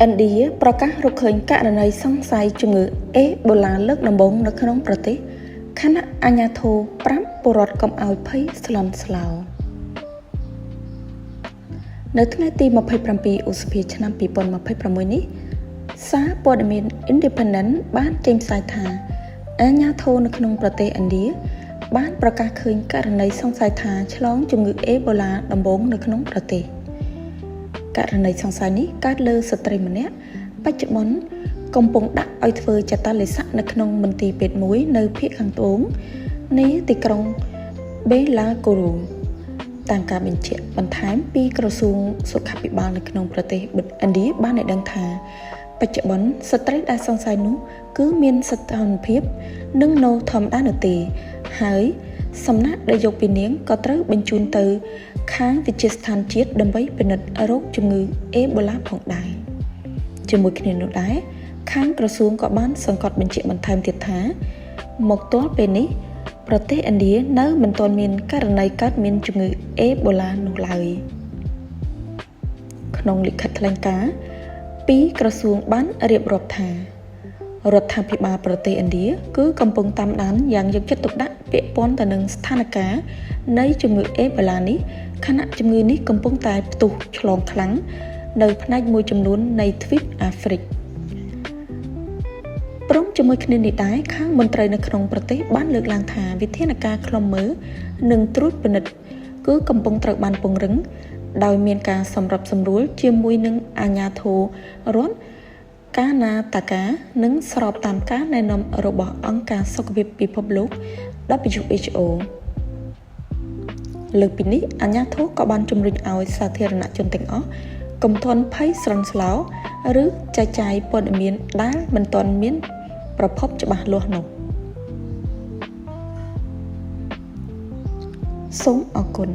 ឥណ្ឌាប្រកាសរកឃើញករណីសង្ស័យជំងឺអេបូឡាលើកដំបូងនៅក្នុងប្រទេសខណៈអាជ្ញាធរប្រាប់ពលរដ្ឋកុំឲ្យភ័យស្លន់ស្លោនៅថ្ងៃទី27ឧសភាឆ្នាំ2026នេះសារព័ត៌មាន Independent បានចេញផ្សាយថាអាជ្ញាធរនៅក្នុងប្រទេសឥណ្ឌាបានប្រកាសឃើញករណីសង្ស័យថាឆ្លងជំងឺអេបូឡាដំបូងនៅក្នុងប្រទេសករណីសង្ស័យនេះកើតលើស្ត្រីម្នាក់បច្ចុប្បន្នកំពុងដាក់ឲ្យធ្វើចតាឡេស័កនៅក្នុងមន្ទីរពេទ្យមួយនៅភាគខាងត្បូងនៃទីក្រុងបេឡាកូរូតាមការបញ្ជាក់បន្ថែមពីក្រសួងសុខាភិបាលនៅក្នុងប្រទេសឥណ្ឌាបានឲ្យដឹងថាបច្ចុប្បន្នស្ត្រីដែលសង្ស័យនោះគឺមានសថិភាពនិងនៅធម្មតានោះទេហើយសំណាក់ដែលយកពីនាងក៏ត្រូវបញ្ជូនទៅខាងវិទ្យាស្ថានជាតិដើម្បីពិនិត្យរោគជំងឺអេបូឡាផងដែរជាមួយគ្នានោះដែរខាងក្រសួងក៏បានសង្កត់បញ្ជាក់បន្ថែមទៀតថាមកទល់ពេលនេះប្រទេសឥណ្ឌានៅមិនទាន់មានករណីកើតមានជំងឺអេបូឡានោះឡើយក្នុងលិខិតថ្លែងការណ៍ពីក្រសួងបានរៀបរាប់ថារដ្ឋាភិបាលប្រទេសឥណ្ឌាគឺកំពុងតាមដានយ៉ាងយកចិត្តទុកដាក់ពាក់ព័ន្ធទៅនឹងស្ថានភាពនៃជំងឺអេបូឡានេះខណៈជំងឺនេះកំពុងតែផ្ទុះឆ្លងខ្លាំងនៅផ្នែកមួយចំនួននៃទ្វីបអាហ្វ្រិកព្រមជាមួយគ្នានេះដែរខាងមន្ត្រីនៅក្នុងប្រទេសបានលើកឡើងថាវិធានការឃ្លាំមើលនិងត្រួតពិនិត្យគឺកំពុងត្រូវបានពង្រឹងដោយមានការសម្របសម្រួលជាមួយនឹងអាជ្ញាធររដ្ឋកាណាតាកានិងស្របតាមការណែនាំរបស់អង្គការសុខភាពពិភពលោក WHO លើកពីនេះអាជ្ញាធរក៏បានជំរុញឲ្យសាធារណជនទាំងអស់កុំទាន់ភ័យស្លន់ស្លោឬចែកចាយព័ត៌មានដែលមិនទាន់មានប្រភពច្បាស់លាស់នោះសូមអរគុណ